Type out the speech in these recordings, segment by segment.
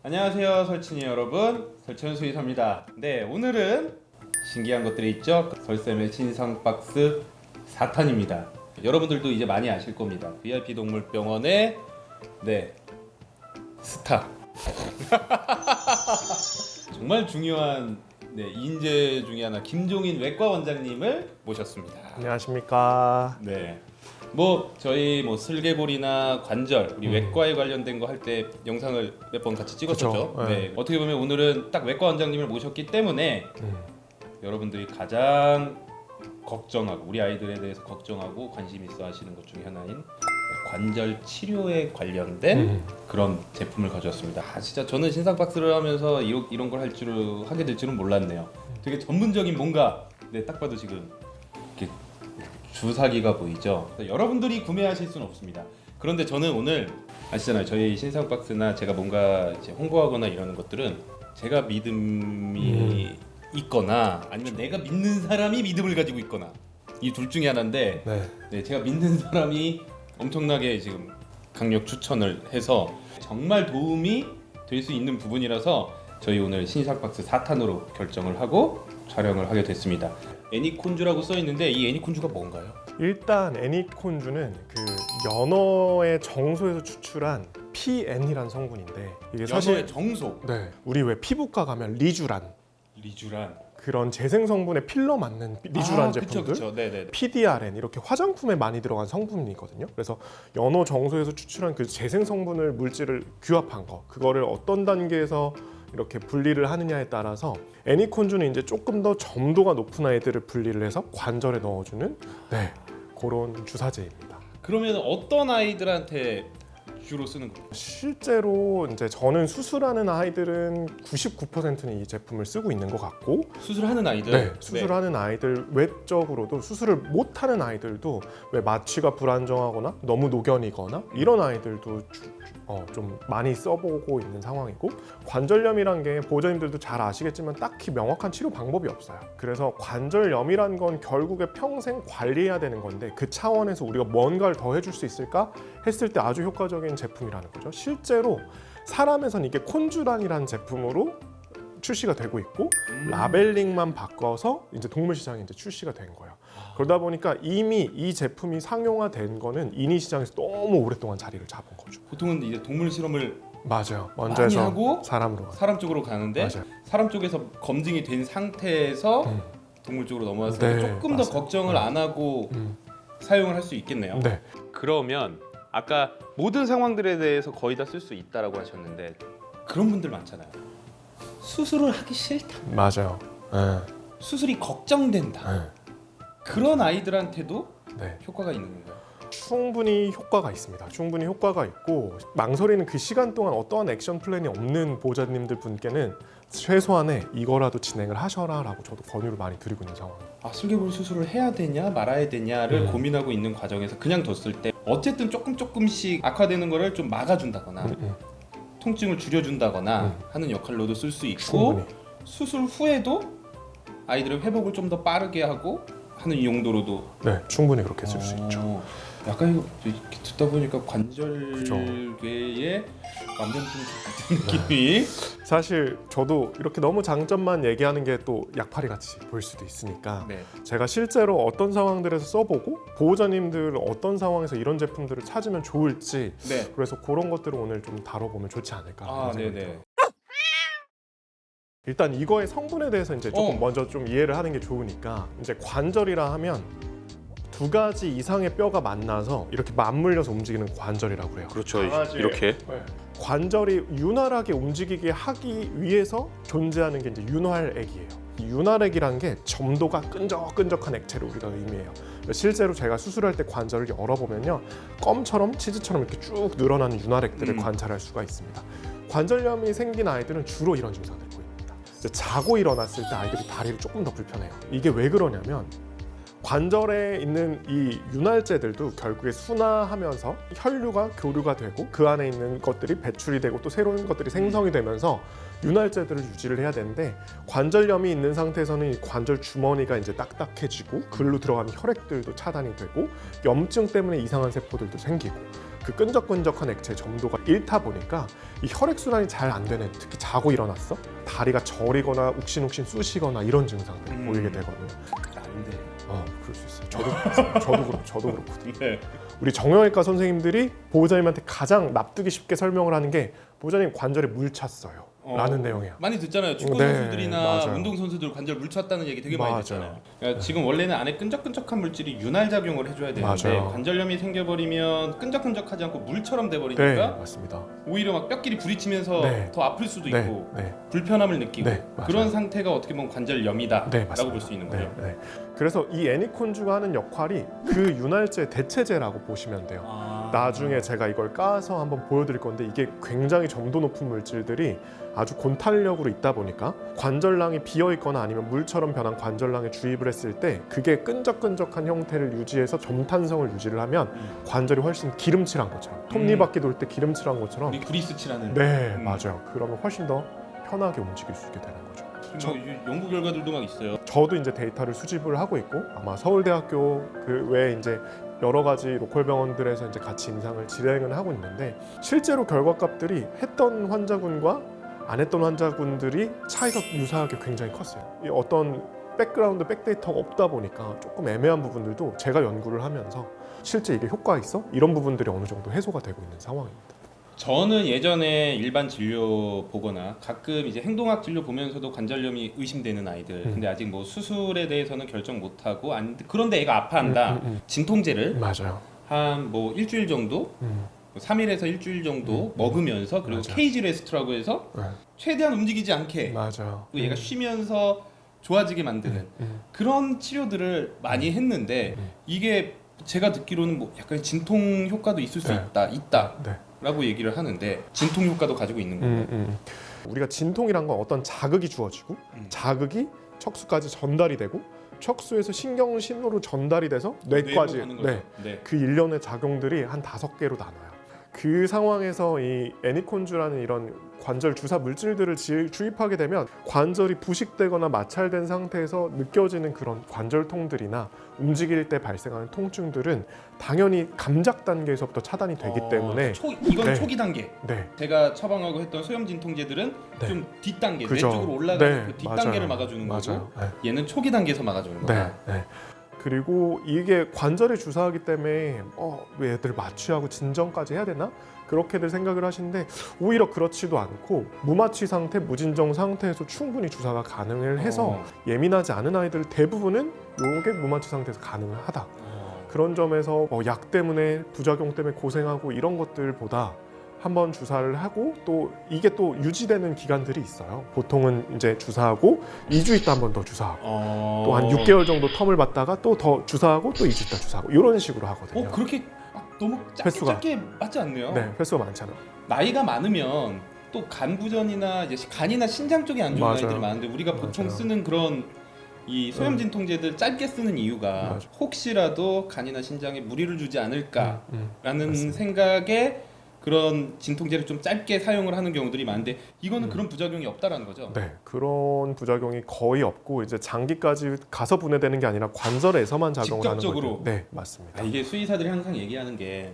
안녕하세요, 설친이 여러분. 설천수의사입니다. 네, 오늘은 신기한 것들이 있죠. 설쌤의 신상 박스 4탄입니다. 여러분들도 이제 많이 아실 겁니다. VIP 동물병원의 스타. 정말 중요한 인재 중에 하나 김종인 외과 원장님을 모셨습니다. 안녕하십니까. 네. 저희 슬개골이나 관절 우리 외과에 관련된 거 할 때 영상을 몇 번 같이 찍었었죠. 그쵸. 네. 어떻게 보면 오늘은 딱 외과 원장님을 모셨기 때문에 여러분들이 가장 걱정하고 우리 아이들에 대해서 걱정하고 관심 있어 하시는 것 중에 하나인 관절 치료에 관련된 그런 제품을 가져왔습니다. 진짜 저는 신상 박스를 하면서 이런 걸 하게 될 줄은 몰랐네요. 되게 전문적인 뭔가 딱 봐도 지금 이렇게 주사기가 보이죠. 여러분들이 구매하실 수는 없습니다. 그런데 저는 오늘 아시잖아요. 저희 신상 박스나 제가 뭔가 이제 홍보하거나 이러는 것들은 제가 믿음이 있거나 아니면 내가 믿는 사람이 믿음을 가지고 있거나 이 둘 중에 하나인데 제가 믿는 사람이 엄청나게 지금 강력 추천을 해서 정말 도움이 될 수 있는 부분이라서 저희 오늘 신상 박스 4탄으로 결정을 하고 촬영을 하게 됐습니다. 애니콘주라고 써 있는데 이 애니콘주가 뭔가요? 일단 애니콘주는 그 연어의 정소에서 추출한 PN이라는 성분인데 이게 사실 연어의 정소. 우리 왜 피부과 가면 리쥬란 그런 재생 성분에 필러 맞는 리쥬란 제품들 그쵸. 네네. PDRN 이렇게 화장품에 많이 들어간 성분이거든요. 그래서 연어 정소에서 추출한 그 재생 성분을 물질을 규합한 거 그거를 어떤 단계에서 이렇게 분리를 하느냐에 따라서 애니콘주는 이제 조금 더 점도가 높은 아이들을 분리를 해서 관절에 넣어주는 그런 주사제입니다. 그러면 어떤 아이들한테 주로 쓰는 거예요? 실제로 이제 저는 수술하는 아이들은 99%는 이 제품을 쓰고 있는 것 같고 수술하는 아이들? 수술하는 아이들 외적으로도 수술을 못하는 아이들도 왜 마취가 불안정하거나 너무 노견이거나 이런 아이들도 좀 많이 써보고 있는 상황이고 관절염이란 게 보호자님들도 잘 아시겠지만 딱히 명확한 치료 방법이 없어요. 그래서 관절염이란 건 결국에 평생 관리해야 되는 건데 그 차원에서 우리가 뭔가를 더 해줄 수 있을까 했을 때 아주 효과적인 제품이라는 거죠. 실제로 사람에선 이게 콘주란이라는 제품으로 출시가 되고 있고 라벨링만 바꿔서 이제 동물 시장에 이제 출시가 된 거예요. 그러다 보니까 이미 이 제품이 상용화된 거는 인위 시장에서 너무 오랫동안 자리를 잡은 거죠. 보통은 이제 동물 실험을 맞아요. 먼저 많이 해서 하고 사람으로 사람 쪽으로 가는데 맞아요. 사람 쪽에서 검증이 된 상태에서 동물 쪽으로 넘어와서 조금 더 걱정을 안 하고 사용을 할 수 있겠네요. 그러면 아까 모든 상황들에 대해서 거의 다 쓸 수 있다라고 하셨는데 그런 분들 많잖아요. 수술을 하기 싫다. 맞아요. 수술이 걱정된다. 그런 아이들한테도 효과가 있는 건가요? 충분히 효과가 있습니다. 충분히 효과가 있고 망설이는 그 시간 동안 어떠한 액션 플랜이 없는 보호자님들 분께는 최소한의 이거라도 진행을 하셔라라고 저도 권유를 많이 드리고 있는 상황입니다. 슬개골 수술을 해야 되냐 말아야 되냐를 고민하고 있는 과정에서 그냥 뒀을 때 어쨌든 조금씩 악화되는 거를 좀 막아준다거나 통증을 줄여준다거나 하는 역할로도 쓸 수 있고 충분히. 수술 후에도 아이들의 회복을 좀 더 빠르게 하고 하는 용도로도 충분히 그렇게 쓸 수 있죠. 약간 이거 이렇게 듣다 보니까 관절계의 만병통치 같은 느낌이 사실 저도 이렇게 너무 장점만 얘기하는 게 또 약팔이 같이 보일 수도 있으니까 제가 실제로 어떤 상황들에서 써보고 보호자님들 어떤 상황에서 이런 제품들을 찾으면 좋을지 그래서 그런 것들을 오늘 좀 다뤄보면 좋지 않을까 생각합니다. 일단 이거의 성분에 대해서 이제 조금 먼저 좀 이해를 하는 게 좋으니까 이제 관절이라 하면 두 가지 이상의 뼈가 만나서 이렇게 맞물려서 움직이는 관절이라고 해요. 그렇죠. 이렇게 관절이 윤활하게 움직이게 하기 위해서 존재하는 게 이제 윤활액이에요. 이 윤활액이라는 게 점도가 끈적끈적한 액체를 우리가 의미해요. 실제로 제가 수술할 때 관절을 열어보면요, 껌처럼 치즈처럼 이렇게 쭉 늘어나는 윤활액들을 관찰할 수가 있습니다. 관절염이 생긴 아이들은 주로 이런 증상들을 보입니다. 자고 일어났을 때 아이들이 다리를 조금 더 불편해요. 이게 왜 그러냐면 관절에 있는 이 윤활제들도 결국에 순화하면서 혈류가 교류가 되고 그 안에 있는 것들이 배출이 되고 또 새로운 것들이 생성이 되면서 윤활제들을 유지를 해야 되는데 관절염이 있는 상태에서는 이 관절 주머니가 이제 딱딱해지고 글로 들어가는 혈액들도 차단이 되고 염증 때문에 이상한 세포들도 생기고 그 끈적끈적한 액체의 점도가 잃다 보니까 이 혈액순환이 잘 안 되는, 특히 자고 일어났어? 다리가 저리거나 욱신욱신 쑤시거나 이런 증상들이 보이게 되거든요. 아닌데. 그럴 수 있어요. 저도 그렇거든요. 네. 우리 정형외과 선생님들이 보호자님한테 가장 납득이 쉽게 설명을 하는 게 보호자님 관절에 물 찼어요 라는 내용이야. 많이 듣잖아요. 축구 네, 선수들이나 맞아요. 운동 선수들 관절 물 찼다는 얘기 되게 많이 맞아요. 듣잖아요. 그러니까 지금 원래는 안에 끈적끈적한 물질이 윤활 작용을 해줘야 되는데 맞아요. 관절염이 생겨버리면 끈적끈적하지 않고 물처럼 네, 돼버리니까 맞습니다. 오히려 막 뼈끼리 부딪히면서 네. 더 아플 수도 네, 있고 네, 불편함을 느끼고 네, 맞아요. 그런 상태가 어떻게 보면 관절염이다라고 네, 맞습니다. 볼 수 있는 거죠. 네. 그래서 이 애니콘주가 하는 역할이 그 윤활제 대체제라고 보시면 돼요. 나중에 제가 이걸 까서 한번 보여드릴 건데 이게 굉장히 점도 높은 물질들이 아주 곤탄력으로 있다 보니까 관절낭이 비어 있거나 아니면 물처럼 변한 관절낭에 주입을 했을 때 그게 끈적끈적한 형태를 유지해서 점탄성을 유지를 하면 관절이 훨씬 기름칠한 것처럼 톱니바퀴 돌 때 기름칠한 것처럼 우리 그리스 칠하는. 네, 맞아요. 그러면 훨씬 더 편하게 움직일 수 있게 되는 거죠. 뭐 연구 결과들도 막 있어요. 저도 이제 데이터를 수집을 하고 있고 아마 서울대학교 그 외에 이제 여러 가지 로컬 병원들에서 이제 같이 임상을 진행을 하고 있는데 실제로 결과값들이 했던 환자군과 안 했던 환자군들이 차이가 유사하게 굉장히 컸어요. 이 어떤 백그라운드 백데이터가 없다 보니까 조금 애매한 부분들도 제가 연구를 하면서 실제 이게 효과가 있어? 이런 부분들이 어느 정도 해소가 되고 있는 상황입니다. 저는 예전에 일반 진료 보거나 가끔 이제 행동학 진료 보면서도 관절염이 의심되는 아이들 근데 아직 뭐 수술에 대해서는 결정 못하고 그런데 애가 아파한다 진통제를 맞아요. 한 뭐 일주일 정도 3일에서 일주일 정도 먹으면서 그리고 맞아. 케이지 레스트라고 해서 네. 최대한 움직이지 않게 맞아요. 그리고 얘가 쉬면서 좋아지게 만드는 그런 치료들을 많이 했는데 이게 제가 듣기로는 뭐 약간 진통 효과도 있을 수 네. 있다 네. 라고 얘기를 하는데 진통 효과도 가지고 있는 거예요. 우리가 진통이란 건 어떤 자극이 주어지고 자극이 척수까지 전달이 되고 척수에서 신경 신호로 전달이 돼서 뇌까지 가는 거죠. 네. 그 일련의 작용들이 한 5개로 나눠요. 그 상황에서 이 애니콘주라는 이런 관절 주사 물질들을 주입하게 되면 관절이 부식되거나 마찰된 상태에서 느껴지는 그런 관절통들이나 움직일 때 발생하는 통증들은 당연히 감작 단계에서부터 차단이 되기 때문에 이건 네. 초기 단계. 네. 제가 처방하고 했던 소염 진통제들은 네. 좀 뒷단계, 그죠. 뇌 쪽으로 올라가는 네, 그 뒷단계를 맞아요. 막아주는 맞아요. 거고 네. 얘는 초기 단계에서 막아주는 네. 거야. 네. 그리고 이게 관절에 주사하기 때문에 왜 애들 마취하고 진정까지 해야 되나? 그렇게들 생각을 하시는데 오히려 그렇지도 않고 무마취 상태, 무진정 상태에서 충분히 주사가 가능을 해서 예민하지 않은 아이들 대부분은 이게 무마취 상태에서 가능을 하다. 그런 점에서 약 때문에 부작용 때문에 고생하고 이런 것들보다 한번 주사를 하고 또 이게 또 유지되는 기간들이 있어요. 보통은 이제 주사하고 2주 있다 한 번 더 주사하고 또 한 6개월 정도 텀을 받다가 또 더 주사하고 또 2주 있다 주사하고 이런 식으로 하거든요. 그렇게 너무 횟수가. 짧게 맞지 않네요. 네, 횟수가 많잖아요. 나이가 많으면 또 간 부전이나 이제 간이나 신장 쪽이 안 좋은 맞아요. 아이들이 많은데 우리가 보통 맞아요. 쓰는 그런 이 소염 진통제들 짧게 쓰는 이유가 맞아요. 혹시라도 간이나 신장에 무리를 주지 않을까라는 맞습니다. 생각에 그런 진통제를 좀 짧게 사용을 하는 경우들이 많은데 이거는 그런 부작용이 없다라는 거죠. 네, 그런 부작용이 거의 없고 이제 장기까지 가서 분해되는 게 아니라 관절에서만 작용을 하는 직접적으로. 거죠. 네, 맞습니다. 이게 수의사들이 항상 얘기하는 게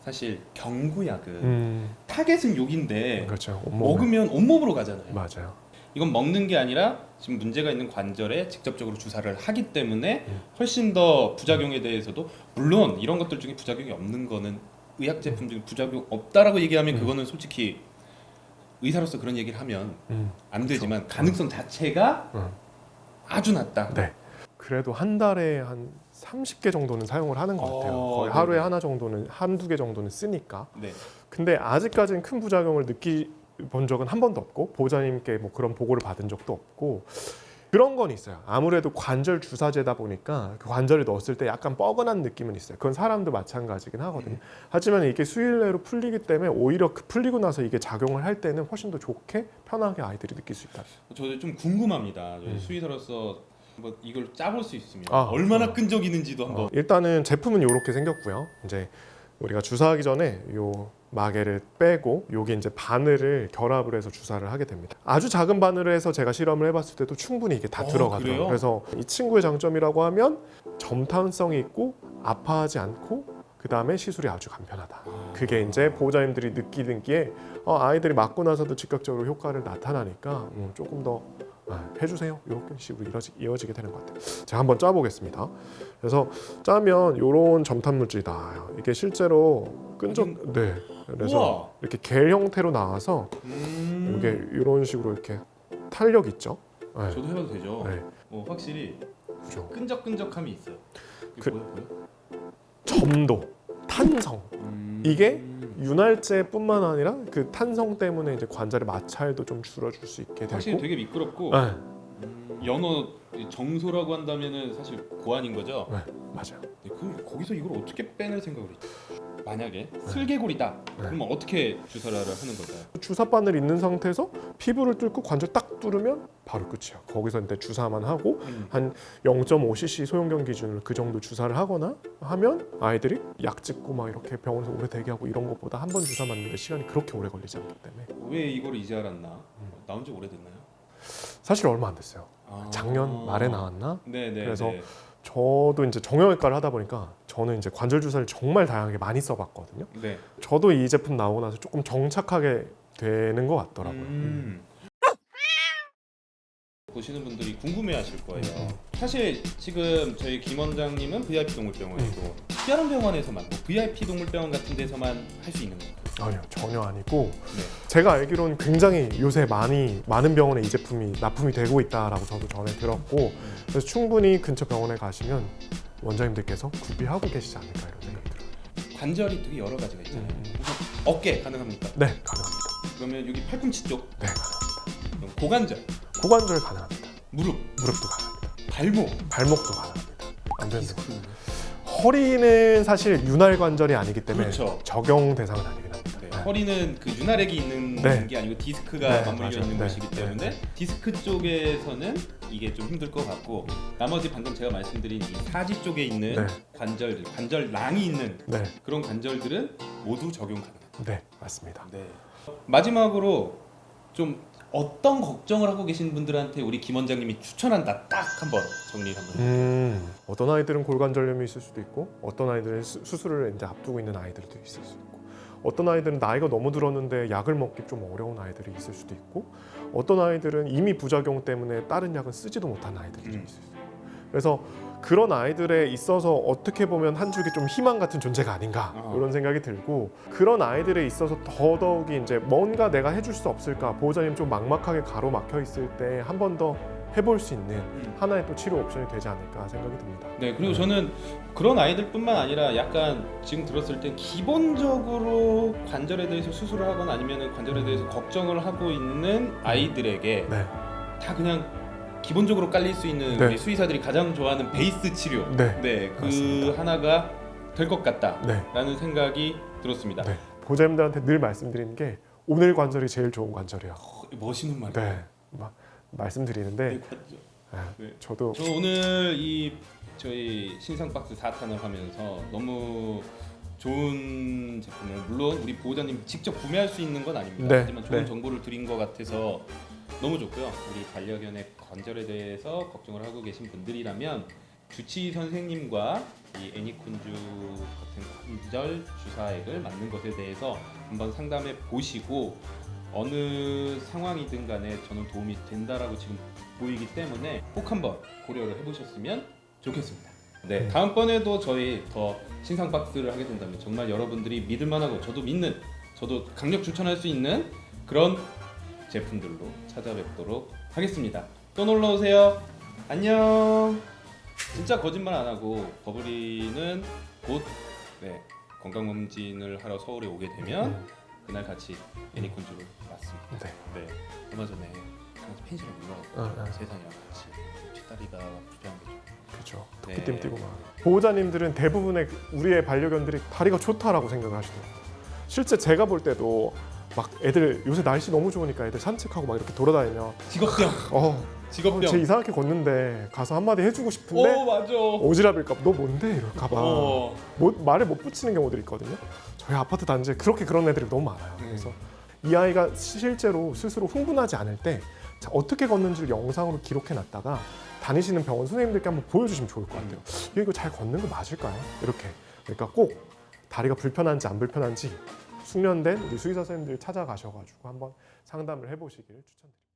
사실 경구약은 타겟은 욕인데 그렇죠. 먹으면 온몸으로 가잖아요. 맞아요. 이건 먹는 게 아니라 지금 문제가 있는 관절에 직접적으로 주사를 하기 때문에 훨씬 더 부작용에 대해서도 물론 이런 것들 중에 부작용이 없는 거는 의학 제품 중에 부작용 없다라고 얘기하면 그거는 솔직히 의사로서 그런 얘기를 하면 안 되지만 가능성 자체가 아주 낮다. 네. 그래도 한 달에 한 30개 정도는 사용을 하는 것 같아요. 거의 네네. 하루에 하나 정도는 한두 개 정도는 쓰니까. 네. 근데 아직까지는 큰 부작용을 느껴본 적은 한 번도 없고 보호자님께 뭐 그런 보고를 받은 적도 없고 그런 건 있어요. 아무래도 관절 주사제다 보니까 그 관절에 넣었을 때 약간 뻐근한 느낌은 있어요. 그건 사람도 마찬가지긴 하거든요. 하지만 이게 수일 내로 풀리기 때문에 오히려 그 풀리고 나서 이게 작용을 할 때는 훨씬 더 좋게 편하게 아이들이 느낄 수 있다. 저도 좀 궁금합니다. 저희 수의사로서 한번 이걸 짜볼 수 있으면 아, 얼마나 끈적이는지도 한번. 일단은 제품은 이렇게 생겼고요. 이제 우리가 주사하기 전에 요 마개를 빼고 요게 이제 바늘을 결합을 해서 주사를 하게 됩니다. 아주 작은 바늘을 해서 제가 실험을 해봤을 때도 충분히 이게 다 들어가더라고요. 그래요? 그래서 이 친구의 장점이라고 하면 점탄성이 있고 아파하지 않고 그 다음에 시술이 아주 간편하다. 그게 이제 보호자님들이 느끼기에 아이들이 맞고 나서도 즉각적으로 효과를 나타나니까 조금 더 해주세요. 이렇게 식으로 이어지게 되는 것 같아요. 제가 한번 짜보겠습니다. 그래서 짜면 이런 점탑 물질이 나와요. 이게 실제로 네. 그래서 우와. 이렇게 겔 형태로 나와서 이게 이런 식으로 이렇게 탄력 있죠. 네. 저도 해봐도 되죠. 네. 확실히 그죠. 끈적끈적함이 있어요. 그- 보여? 점도, 탄성. 이게 윤활제뿐만 아니라 그 탄성 때문에 이제 관절의 마찰도 좀 줄어줄 수 있게 되고. 확실히 되게 미끄럽고 네, 연어 정소라고 한다면은 사실 고안인 거죠. 네, 맞아요. 네, 거기서 이걸 어떻게 빼낼 생각을 했죠? 만약에 슬개골이다. 그러면 어떻게 주사를 하는 걸까요? 주사바늘 있는 상태에서 피부를 뚫고 관절 딱 뚫으면 바로 끝이야. 거기서 이제 주사만 하고 한 0.5cc 소형견 기준으로 그 정도 주사를 하거나 하면 아이들이 약 찍고 막 이렇게 병원에서 오래 대기하고 이런 것보다 한 번 주사 맞는데 시간이 그렇게 오래 걸리지 않기 때문에. 왜 이걸 이제 알았나? 나온 지 오래됐나요? 사실 얼마 안 됐어요. 아. 작년 말에 나왔나? 네네. 그래서 저도 이제 정형외과를 하다 보니까 저는 이제 관절 주사를 정말 다양하게 많이 써봤거든요. 네. 저도 이 제품 나오고 나서 조금 정착하게 되는 것 같더라고요. 보시는 분들이 궁금해하실 거예요. 사실 지금 저희 김 원장님은 VIP 동물병원이고 다른 병원에서만 VIP 동물병원 같은 데서만 할 수 있는 건가요? 아니요, 전혀 아니고 네. 제가 알기로는 굉장히 요새 많은 병원에 이 제품이 납품이 되고 있다라고 저도 전에 들었고 그래서 충분히 근처 병원에 가시면 원장님들께서 구비하고 계시지 않을까 이런 생각이 들어요. 관절이 되게 여러 가지가 있잖아요. 우선 어깨 가능합니까? 네, 가능합니다. 그러면 여기 팔꿈치 쪽, 네, 가능합니다. 그럼 고관절, 고관절 가능합니다. 무릎도 가능합니다. 발목, 발목도 가능합니다. 안 되는 거. 디스크. 허리는 사실 윤활 관절이 아니기 때문에 그렇죠. 적용 대상은 아니긴 합니다. 네, 네. 허리는 그 윤활액이 있는 네. 게 아니고 디스크가 네, 맞물려 맞아요. 있는 네, 곳이기 네, 때문에 네. 디스크 쪽에서는 이게 좀 힘들 것 같고 나머지 방금 제가 말씀드린 이 사지 쪽에 있는 네. 관절들, 관절낭이 있는 네, 그런 관절들은 모두 적용 가능합니다. 네, 맞습니다. 네. 마지막으로 좀 어떤 걱정을 하고 계신 분들한테 우리 김 원장님이 추천한다 딱 한번 정리를 한번 해주세요. 어떤 아이들은 골관절염이 있을 수도 있고 어떤 아이들은 수술을 이제 앞두고 있는 아이들도 있을 수 있고 어떤 아이들은 나이가 너무 들었는데 약을 먹기 좀 어려운 아이들이 있을 수도 있고 어떤 아이들은 이미 부작용 때문에 다른 약은 쓰지도 못한 아이들이 좀 있을 수 있고 그래서 그런 아이들에 있어서 어떻게 보면 한 줄기 좀 희망 같은 존재가 아닌가 이런 생각이 들고 그런 아이들에 있어서 더더욱이 이제 뭔가 내가 해줄 수 없을까 보호자님 좀 막막하게 가로막혀 있을 때 한 번 더 해볼 수 있는 하나의 또 치료 옵션이 되지 않을까 생각이 듭니다. 네, 그리고 저는 그런 아이들뿐만 아니라 약간 지금 들었을 때 기본적으로 관절에 대해서 수술을 하거나 아니면 관절에 대해서 걱정을 하고 있는 아이들에게 네, 다 그냥 기본적으로 깔릴 수 있는 네. 우리 수의사들이 가장 좋아하는 베이스 치료, 네, 그 맞습니다. 하나가 될 것 같다라는 네, 생각이 들었습니다. 네. 보호자님들한테 늘 말씀드리는 게 오늘 관절이 제일 좋은 관절이야. 멋있는 말이에요. 네, 말씀드리는데 네. 저도 저 오늘 이 저희 신상 박스 4탄을 하면서 너무 좋은 제품을 물론 우리 보호자님 직접 구매할 수 있는 건 아닙니다. 네, 하지만 좋은 네. 정보를 드린 것 같아서 너무 좋고요. 우리 반려견의 관절에 대해서 걱정을 하고 계신 분들이라면 주치의 선생님과 이 애니쿤주 같은 관절 주사액을 맞는 것에 대해서 한번 상담해 보시고 어느 상황이든 간에 저는 도움이 된다라고 지금 보이기 때문에 꼭 한번 고려를 해보셨으면 좋겠습니다. 네, 다음번에도 저희 더 신상 박스를 하게 된다면 정말 여러분들이 믿을만하고 저도 믿는, 저도 강력 추천할 수 있는 그런 제품들로 찾아뵙도록 하겠습니다. 또 놀러 오세요. 안녕. 진짜 거짓말 안 하고 버블이는 곧 건강검진을 하러 서울에 오게 되면 그날 같이 애니콘주를 맞습니다. 네. 네. 얼마 전에 펜션에 놀러 어, 어. 세상에 같이 뒷다리가 불편한 게 좀. 그렇죠. 네. 토끼띠 뛰고 막 보호자님들은 대부분의 우리의 반려견들이 다리가 좋다라고 생각을 하시더라고요. 실제 제가 볼 때도 막 애들 요새 날씨 너무 좋으니까 애들 산책하고 막 이렇게 돌아다니면 직업병. 직업병. 쟤 이상하게 걷는데 가서 한마디 해주고 싶은데 오 맞아. 오지랖일까 봐 너 뭔데 이럴까 어. 봐 말을 못 붙이는 경우들이 있거든요. 저희 아파트 단지에 그렇게 그런 애들이 너무 많아요. 그래서 이 아이가 실제로 스스로 흥분하지 않을 때 자, 어떻게 걷는지를 영상으로 기록해 놨다가 다니시는 병원 선생님들께 한번 보여주시면 좋을 것 같아요. 이거 잘 걷는 거 맞을까요? 이렇게. 그러니까 꼭 다리가 불편한지 안 불편한지 숙련된 우리 수의사 선생님들 찾아가셔가지고 한번 상담을 해보시길 추천드립니다.